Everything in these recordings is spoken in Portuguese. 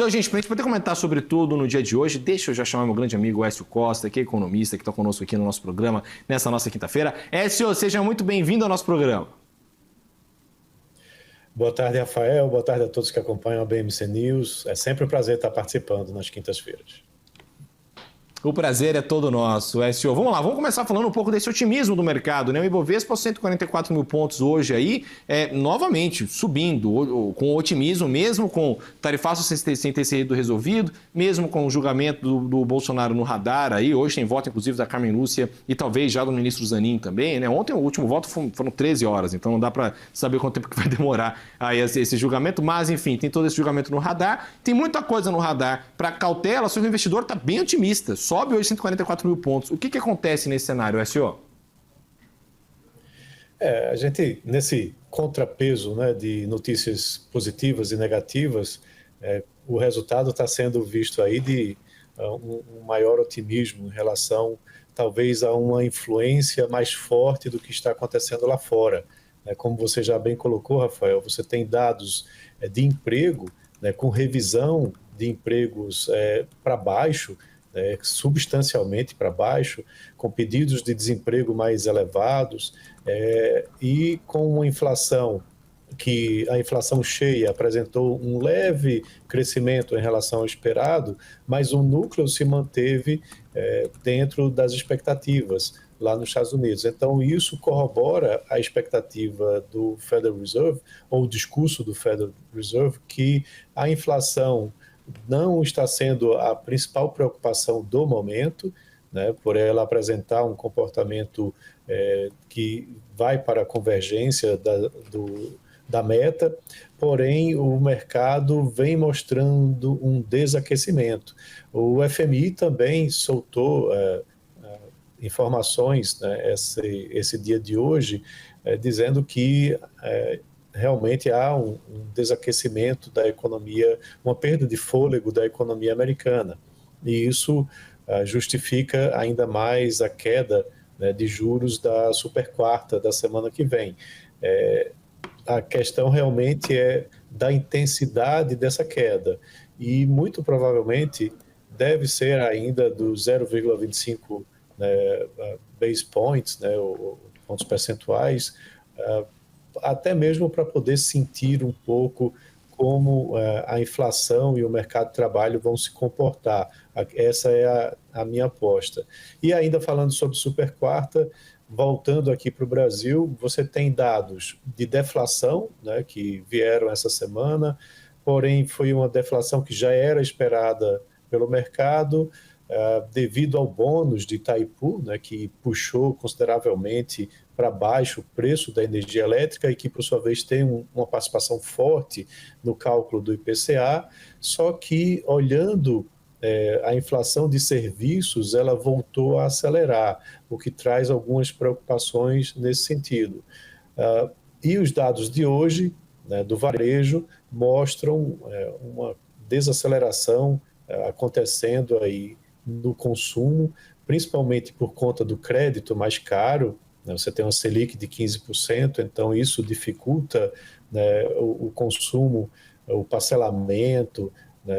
Então, gente, para a gente poder comentar sobre tudo no dia de hoje, deixa eu já chamar meu grande amigo Écio Costa, que é economista, que está conosco aqui no nosso programa, nessa nossa quinta-feira. Écio, seja muito bem-vindo ao nosso programa. Boa tarde, Rafael. Boa tarde a todos que acompanham a BMC News. É sempre um prazer estar participando nas quintas-feiras. O prazer é todo nosso, Écio. Vamos lá, vamos começar falando um pouco desse otimismo do mercado, né? O Ibovespa, 144 mil pontos hoje aí, novamente subindo, com otimismo, mesmo com tarifaço sem ter sido resolvido, mesmo com o julgamento do Bolsonaro no radar aí. Hoje tem voto, inclusive, da Carmen Lúcia e talvez já do ministro Zanin também, né? Ontem o último voto foram 13 horas, então não dá para saber quanto tempo que vai demorar aí esse julgamento, mas enfim, tem todo esse julgamento no radar, tem muita coisa no radar para cautela, só que o investidor está bem otimista. Sobe hoje 144 mil pontos. O que acontece nesse cenário, SO? A gente, nesse contrapeso, né, de notícias positivas e negativas, o resultado está sendo visto aí de um maior otimismo em relação, talvez, a uma influência mais forte do que está acontecendo lá fora. Como você já bem colocou, Rafael, você tem dados de emprego, né, com revisão de empregos para baixo, substancialmente para baixo, com pedidos de desemprego mais elevados e com uma inflação que a inflação cheia apresentou um leve crescimento em relação ao esperado, mas o núcleo se manteve dentro das expectativas lá nos Estados Unidos. Então, isso corrobora a expectativa do Federal Reserve, ou o discurso do Federal Reserve, que a inflação não está sendo a principal preocupação do momento, né, por ela apresentar um comportamento que vai para a convergência da meta, porém o mercado vem mostrando um desaquecimento. O FMI também soltou informações, né, esse dia de hoje, dizendo que realmente há um desaquecimento da economia, uma perda de fôlego da economia americana. E isso justifica ainda mais a queda, né, de juros da superquarta da semana que vem. A questão realmente é da intensidade dessa queda. E muito provavelmente deve ser ainda do 0,25 base points, né, pontos percentuais, até mesmo para poder sentir um pouco como a inflação e o mercado de trabalho vão se comportar. Essa é a minha aposta. E ainda falando sobre superquarta, voltando aqui para o Brasil, você tem dados de deflação, né, que vieram essa semana, porém foi uma deflação que já era esperada pelo mercado, devido ao bônus de Itaipu, né, que puxou consideravelmente para baixo o preço da energia elétrica e que, por sua vez, tem uma participação forte no cálculo do IPCA, só que, olhando a inflação de serviços, ela voltou a acelerar, o que traz algumas preocupações nesse sentido. E os dados de hoje, né, do varejo, mostram uma desaceleração acontecendo aí no consumo, principalmente por conta do crédito mais caro, né? Você tem uma Selic de 15%, então isso dificulta, né, o consumo, o parcelamento, né,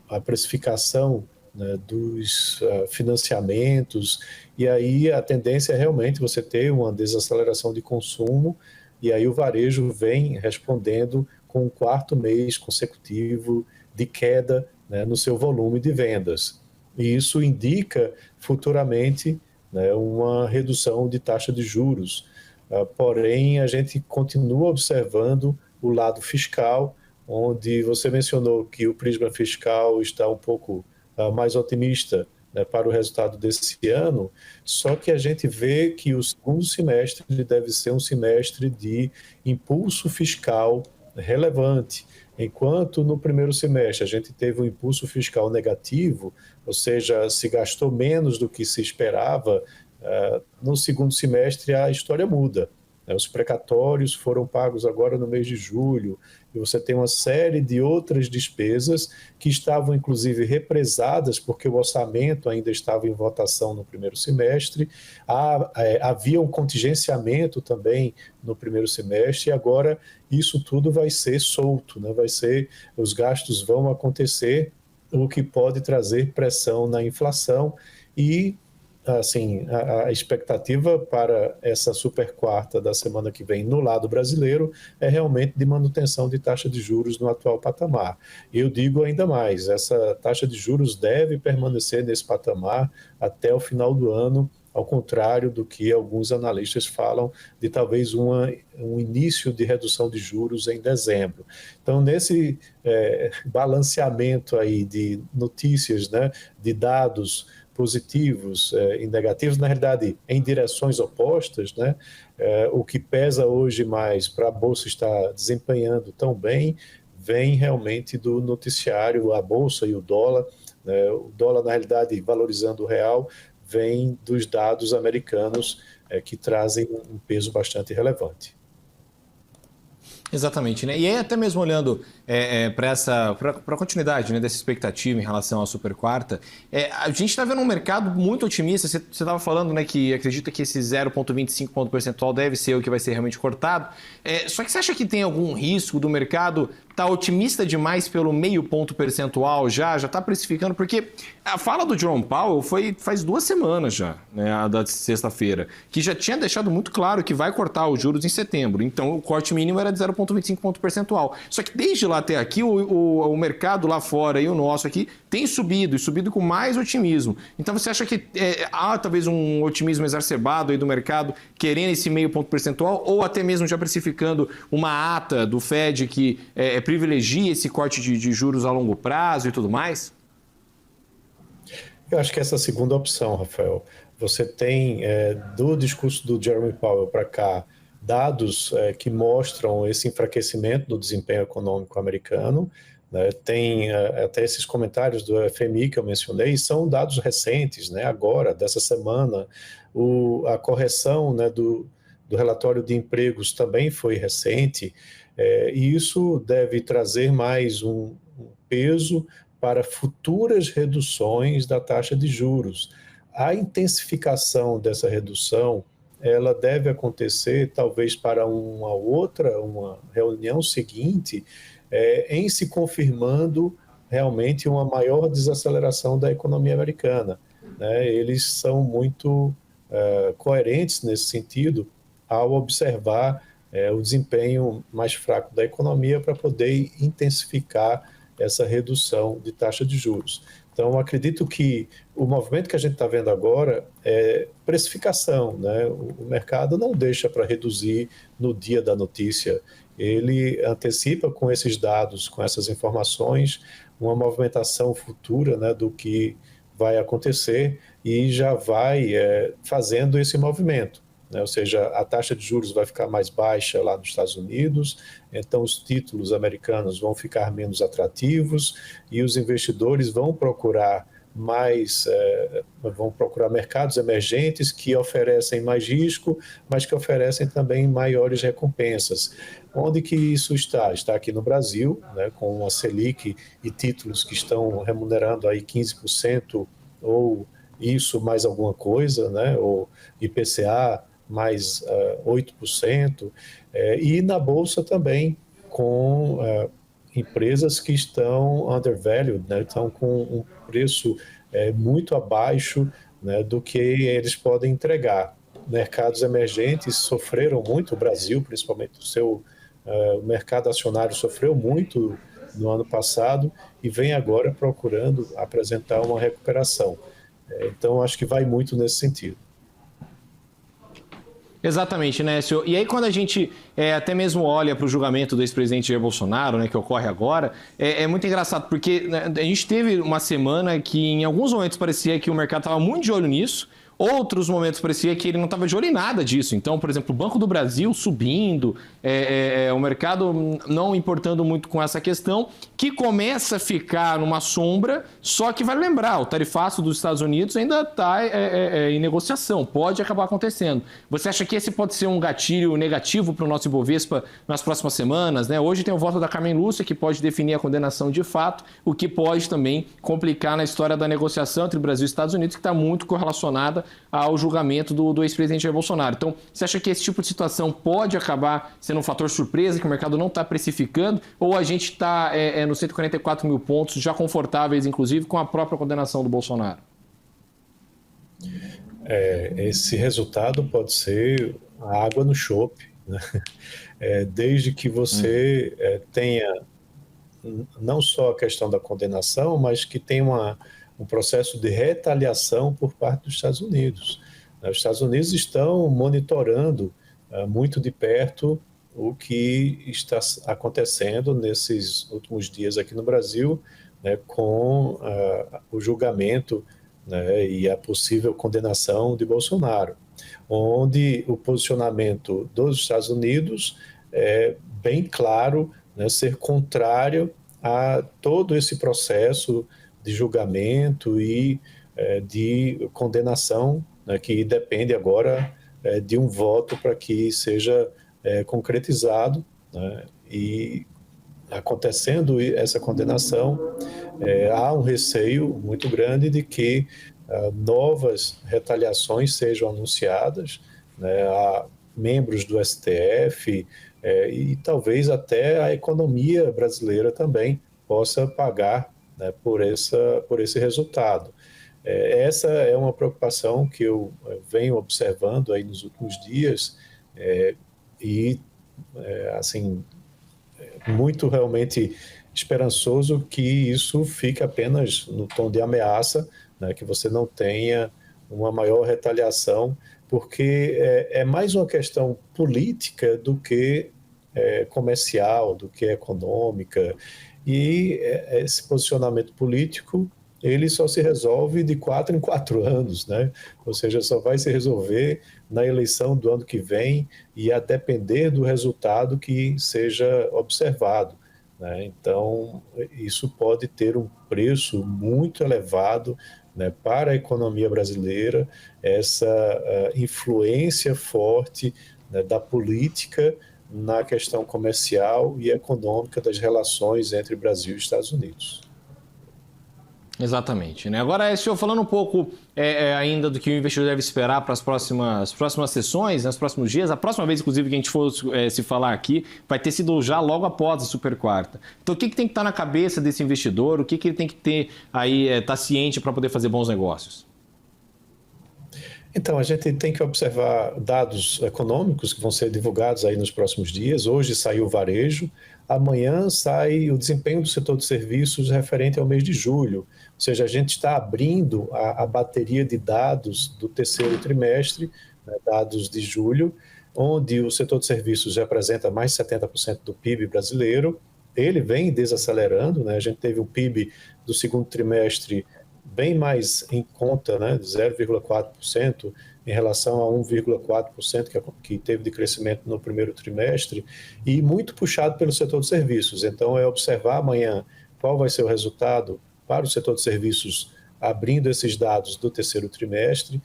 a precificação, né, dos financiamentos, e aí a tendência é realmente você ter uma desaceleração de consumo, e aí o varejo vem respondendo com um quarto mês consecutivo de queda, né, no seu volume de vendas. E isso indica futuramente, né, uma redução de taxa de juros. Porém, a gente continua observando o lado fiscal, onde você mencionou que o prisma fiscal está um pouco mais otimista, né, para o resultado desse ano, só que a gente vê que o segundo semestre deve ser um semestre de impulso fiscal relevante. Enquanto no primeiro semestre a gente teve um impulso fiscal negativo, ou seja, se gastou menos do que se esperava, no segundo semestre a história muda. Os precatórios foram pagos agora no mês de julho, e você tem uma série de outras despesas que estavam, inclusive, represadas, porque o orçamento ainda estava em votação no primeiro semestre. Havia um contingenciamento também no primeiro semestre, e agora isso tudo vai ser solto, né? Os gastos vão acontecer, o que pode trazer pressão na inflação e assim, a expectativa para essa super quarta da semana que vem no lado brasileiro é realmente de manutenção de taxa de juros no atual patamar. Eu digo ainda mais, essa taxa de juros deve permanecer nesse patamar até o final do ano, ao contrário do que alguns analistas falam de talvez um início de redução de juros em dezembro. Então, nesse balanceamento aí de notícias, né, de dados positivos e negativos, na realidade, em direções opostas, né? O que pesa hoje mais para a Bolsa estar desempenhando tão bem, vem realmente do noticiário, a Bolsa e o dólar. Né? O dólar, na realidade, valorizando o real, vem dos dados americanos que trazem um peso bastante relevante. Exatamente, né? E aí, até mesmo olhando para a continuidade, né, dessa expectativa em relação à super quarta, a gente está vendo um mercado muito otimista. Você estava falando, né, que acredita que esse 0,25 ponto percentual deve ser o que vai ser realmente cortado. Só que você acha que tem algum risco do mercado estar otimista demais pelo meio ponto percentual já está precificando? Porque a fala do Jerome Powell faz 2 semanas já, né, a da sexta-feira, que já tinha deixado muito claro que vai cortar os juros em setembro. Então, o corte mínimo era de 0,25 ponto percentual. Só que desde lá até aqui, o mercado lá fora e o nosso aqui tem subido, e subido com mais otimismo. Então, você acha que há talvez um otimismo exacerbado aí do mercado querendo esse meio ponto percentual, ou até mesmo já precificando uma ata do Fed que privilegia esse corte de juros a longo prazo e tudo mais? Eu acho que essa segunda opção, Rafael. Você tem, do discurso do Jerome Powell para cá, dados que mostram esse enfraquecimento do desempenho econômico americano, né? Tem até esses comentários do FMI que eu mencionei, são dados recentes, né? Agora, dessa semana, a correção, né, do relatório de empregos também foi recente, e isso deve trazer mais um peso para futuras reduções da taxa de juros. A intensificação dessa redução, ela deve acontecer talvez para uma reunião seguinte, em se confirmando realmente uma maior desaceleração da economia americana, né? Eles são muito coerentes nesse sentido ao observar o desempenho mais fraco da economia para poder intensificar essa redução de taxa de juros. Então, acredito que o movimento que a gente está vendo agora é precificação, né? O mercado não deixa para reduzir no dia da notícia. Ele antecipa com esses dados, com essas informações, uma movimentação futura, né, do que vai acontecer e já vai fazendo esse movimento. Ou seja, a taxa de juros vai ficar mais baixa lá nos Estados Unidos, então os títulos americanos vão ficar menos atrativos e os investidores vão procurar mercados emergentes que oferecem mais risco, mas que oferecem também maiores recompensas. Onde que isso está? Está aqui no Brasil, né, com a Selic e títulos que estão remunerando aí 15% ou isso mais alguma coisa, né, ou IPCA mais 8%, e na Bolsa também com empresas que estão undervalued, né, estão com um preço muito abaixo, né, do que eles podem entregar. Mercados emergentes sofreram muito, o Brasil principalmente, o mercado acionário sofreu muito no ano passado e vem agora procurando apresentar uma recuperação. Então, acho que vai muito nesse sentido. Exatamente, né, senhor? E aí, quando a gente até mesmo olha para o julgamento do ex-presidente Jair Bolsonaro, né, que ocorre agora, é muito engraçado, porque, né, a gente teve uma semana que, em alguns momentos, parecia que o mercado estava muito de olho nisso, outros momentos parecia que ele não estava de olho em nada disso. Então, por exemplo, o Banco do Brasil subindo, o mercado não importando muito com essa questão, que começa a ficar numa sombra, só que vale lembrar, o tarifaço dos Estados Unidos ainda está em negociação, pode acabar acontecendo. Você acha que esse pode ser um gatilho negativo para o nosso Ibovespa nas próximas semanas, né? Hoje tem o voto da Carmen Lúcia, que pode definir a condenação de fato, o que pode também complicar na história da negociação entre Brasil e Estados Unidos, que está muito correlacionada ao julgamento do ex-presidente Jair Bolsonaro. Então, você acha que esse tipo de situação pode acabar sendo um fator surpresa, que o mercado não está precificando, ou a gente está nos 144 mil pontos, já confortáveis, inclusive, com a própria condenação do Bolsonaro? Esse resultado pode ser a água no chope, né? Desde que você tenha não só a questão da condenação, mas que tenha um processo de retaliação por parte dos Estados Unidos. Os Estados Unidos estão monitorando muito de perto o que está acontecendo nesses últimos dias aqui no Brasil, né, com o julgamento, né, e a possível condenação de Bolsonaro, onde o posicionamento dos Estados Unidos é bem claro, né, ser contrário a todo esse processo de julgamento e de condenação, né, que depende agora de um voto para que seja concretizado, né, e acontecendo essa condenação, há um receio muito grande de que novas retaliações sejam anunciadas, né, a membros do STF, e talvez até a economia brasileira também possa pagar, né, por esse resultado. Essa é uma preocupação que eu venho observando aí nos últimos dias, e assim, muito realmente esperançoso que isso fique apenas no tom de ameaça, né, que você não tenha uma maior retaliação, porque é mais uma questão política do que comercial, do que econômica, e esse posicionamento político ele só se resolve de 4 em 4 anos, né? Ou seja, só vai se resolver na eleição do ano que vem e a depender do resultado que seja observado, né? Então, isso pode ter um preço muito elevado, né, para a economia brasileira, essa influência forte, né, da política na questão comercial e econômica das relações entre Brasil e Estados Unidos. Exatamente, né? Agora, senhor, falando um pouco ainda do que o investidor deve esperar para as próximas sessões, nos próximos dias, a próxima vez, inclusive, que a gente for se falar aqui, vai ter sido já logo após a super quarta. Então, o que tem que estar na cabeça desse investidor? O que ele tem que ter aí, estar ciente para poder fazer bons negócios? Então, a gente tem que observar dados econômicos que vão ser divulgados aí nos próximos dias. Hoje saiu o varejo, amanhã sai o desempenho do setor de serviços referente ao mês de julho. Ou seja, a gente está abrindo a bateria de dados do terceiro trimestre, né, dados de julho, onde o setor de serviços representa mais de 70% do PIB brasileiro. Ele vem desacelerando, né? A gente teve um PIB do segundo trimestre bem mais em conta, né, de 0,4% em relação a 1,4% que teve de crescimento no primeiro trimestre, e muito puxado pelo setor de serviços. Então, é observar amanhã qual vai ser o resultado para o setor de serviços, abrindo esses dados do terceiro trimestre.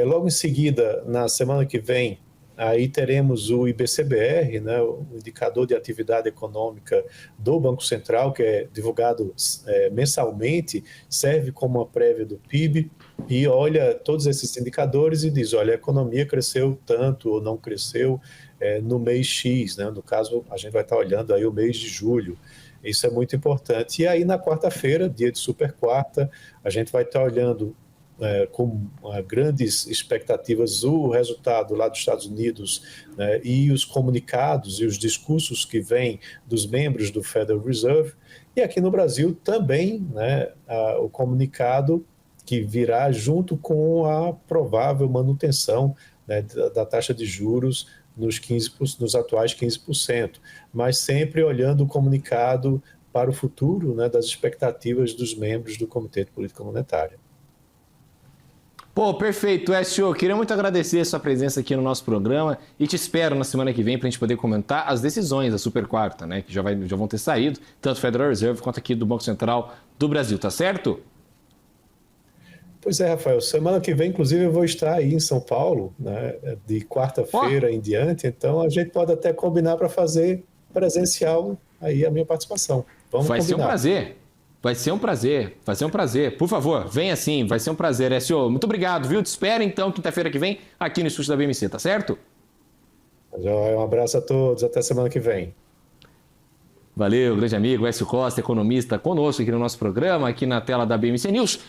Logo em seguida, na semana que vem, aí teremos o IBCBR, né, o indicador de atividade econômica do Banco Central, que é divulgado mensalmente, serve como uma prévia do PIB, e olha todos esses indicadores e diz, olha, a economia cresceu tanto ou não cresceu no mês X, né? No caso, a gente vai estar olhando aí o mês de julho. Isso é muito importante. E aí, na quarta-feira, dia de super quarta, a gente vai estar olhando com grandes expectativas o resultado lá dos Estados Unidos, né, e os comunicados e os discursos que vêm dos membros do Federal Reserve, e aqui no Brasil também, né, o comunicado que virá junto com a provável manutenção, né, da taxa de juros nos atuais 15%, mas sempre olhando o comunicado para o futuro, né, das expectativas dos membros do Comitê de Política Monetária. Pô, perfeito, SO. Queria muito agradecer a sua presença aqui no nosso programa e te espero na semana que vem para a gente poder comentar as decisões da Super Quarta, né? Que já vão ter saído, tanto do Federal Reserve quanto aqui do Banco Central do Brasil, tá certo? Pois é, Rafael. Semana que vem, inclusive, eu vou estar aí em São Paulo, né, de quarta-feira em diante. Então, a gente pode até combinar para fazer presencial aí a minha participação. Vamos Vai ser um combinar. prazer. Vai ser um prazer. Vai ser um prazer. Por favor, venha sim. Vai ser um prazer, SO. Muito obrigado, viu? Te espero, então, quinta-feira que vem, aqui no estúdio da BMC, tá certo? Um abraço a todos. Até semana que vem. Valeu, grande amigo, Écio Costa, economista, conosco aqui no nosso programa, aqui na tela da BMC News.